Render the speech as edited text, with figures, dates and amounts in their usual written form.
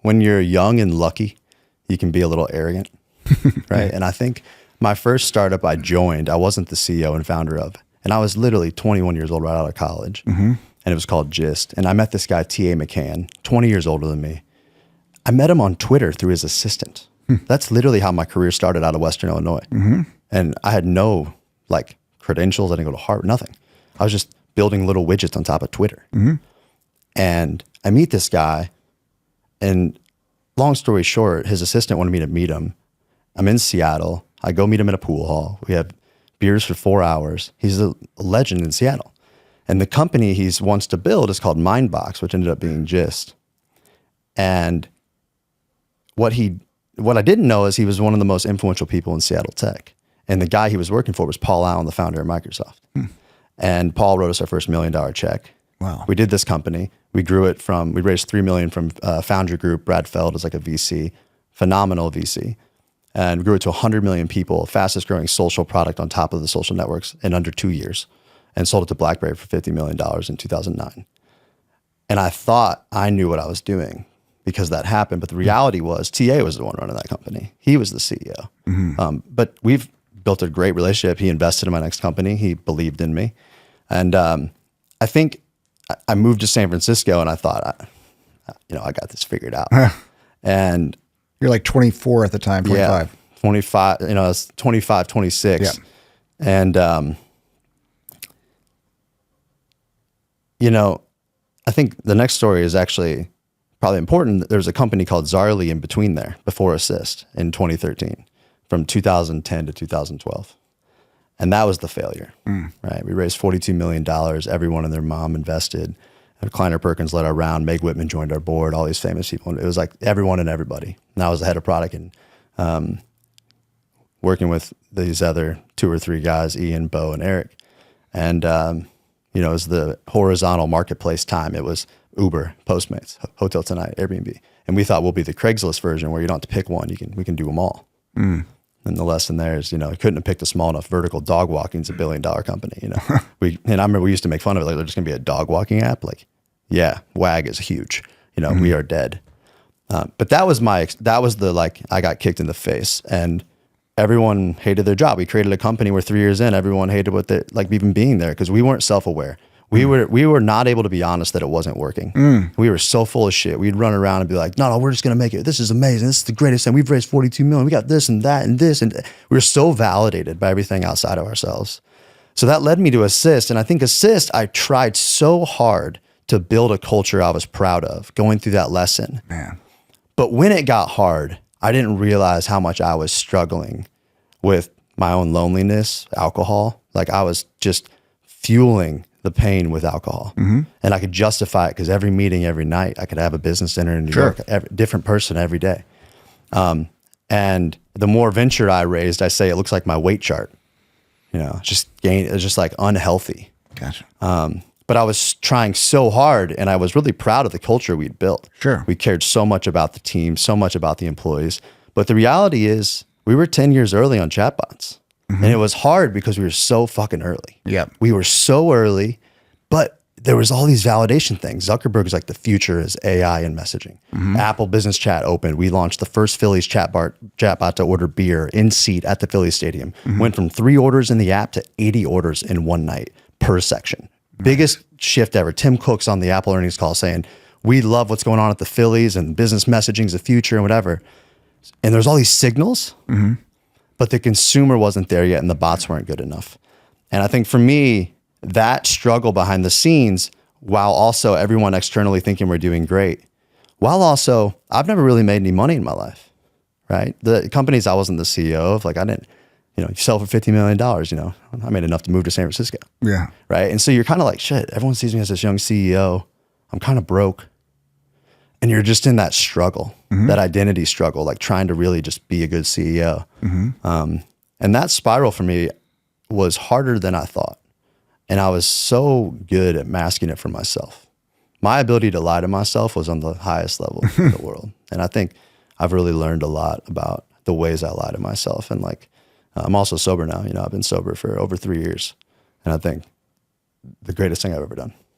when you're young and lucky, you can be a little arrogant, right? And I think my first startup I joined, I wasn't the CEO and founder of, and I was literally 21 years old right out of college, and it was called Gist. And I met this guy, T.A. McCann, 20 years older than me. I met him on Twitter through his assistant. That's literally how my career started out of Western Illinois. And I had no like credentials. I didn't go to Harvard, nothing. I was just building little widgets on top of Twitter. And I meet this guy, and long story short, his assistant wanted me to meet him. I'm in Seattle. I go meet him in a pool hall. We have beers for 4 hours. He's a legend in Seattle. And the company he wants to build is called Mindbox, which ended up being Gist. And what I didn't know is he was one of the most influential people in Seattle tech. And the guy he was working for was Paul Allen, the founder of Microsoft. And Paul wrote us our first $1 million check. Wow. We did this company. We grew it we raised $3 million from Foundry Group. Brad Feld is like a VC, phenomenal VC. And we grew it to 100 million people, fastest growing social product on top of the social networks in under 2 years, and sold it to BlackBerry for $50 million in 2009. And I thought I knew what I was doing because that happened. But the reality was TA was the one running that company. He was the CEO. But we've built a great relationship. He invested in my next company. He believed in me. And I think I moved to San Francisco and I thought, I got this figured out. And you're like 24 at the time, 25. Yeah, 25, I was 25, 26. Yeah. And, I think the next story is actually probably important. There's a company called Zarly in between there before Assist in 2013 from 2010 to 2012. And that was the failure, right? We raised $42 million. Everyone and their mom invested. Kleiner Perkins led our round. Meg Whitman joined our board, all these famous people. It was like everyone and everybody. And I was the head of product and working with these other 2 or 3 guys, Ian, Bo, and Eric. And, it was the horizontal marketplace time. It was Uber, Postmates, Hotel Tonight, Airbnb. And we thought we'll be the Craigslist version where you don't have to pick one. We can do them all. And the lesson there is, I couldn't have picked a small enough vertical. Dog walking is $1 billion company, And I remember we used to make fun of it. Like, there's going to be a dog walking app. Like, yeah, WAG is huge. We are dead. But that was I got kicked in the face and everyone hated their job. We created a company where 3 years in, everyone hated even being there because we weren't self-aware. We were not able to be honest that it wasn't working. We were so full of shit. We'd run around and be like, no, we're just going to make it. This is amazing. This is the greatest thing. We've raised 42 million. We got this and that and this. And we were so validated by everything outside of ourselves. So that led me to Assist. And I think Assist, I tried so hard to build a culture I was proud of going through that lesson. Man. But when it got hard, I didn't realize how much I was struggling with my own loneliness, alcohol. Like I was just fueling the pain with alcohol. And I could justify it because every meeting, every night, I could have a business dinner in New York, different person every day. And the more venture I raised, I say it looks like my weight chart. It's just like unhealthy. Gotcha. But I was trying so hard and I was really proud of the culture we'd built. Sure. We cared so much about the team, so much about the employees. But the reality is we were 10 years early on chatbots. And it was hard because we were so fucking early. Yeah. We were so early, but there was all these validation things. Zuckerberg's like the future is AI and messaging. Apple Business Chat opened. We launched the first Phillies chatbot to order beer in seat at the Phillies Stadium. Went from 3 orders in the app to 80 orders in one night per section. Biggest shift ever. Tim Cook's on the Apple earnings call saying, we love what's going on at the Phillies and business messaging is the future and whatever. And there's all these signals, but the consumer wasn't there yet and the bots weren't good enough. And I think for me, that struggle behind the scenes, while also everyone externally thinking we're doing great, while also I've never really made any money in my life, right? The companies I wasn't the CEO of, like I didn't, you sell for $50 million, I made enough to move to San Francisco. Yeah. Right. And so you're kind of like, shit, everyone sees me as this young CEO. I'm kind of broke. And you're just in that struggle, that identity struggle, like trying to really just be a good CEO. And that spiral for me was harder than I thought. And I was so good at masking it from myself. My ability to lie to myself was on the highest level in the world. And I think I've really learned a lot about the ways I lie to myself. And like, I'm also sober now. I've been sober for over 3 years. And I think the greatest thing I've ever done.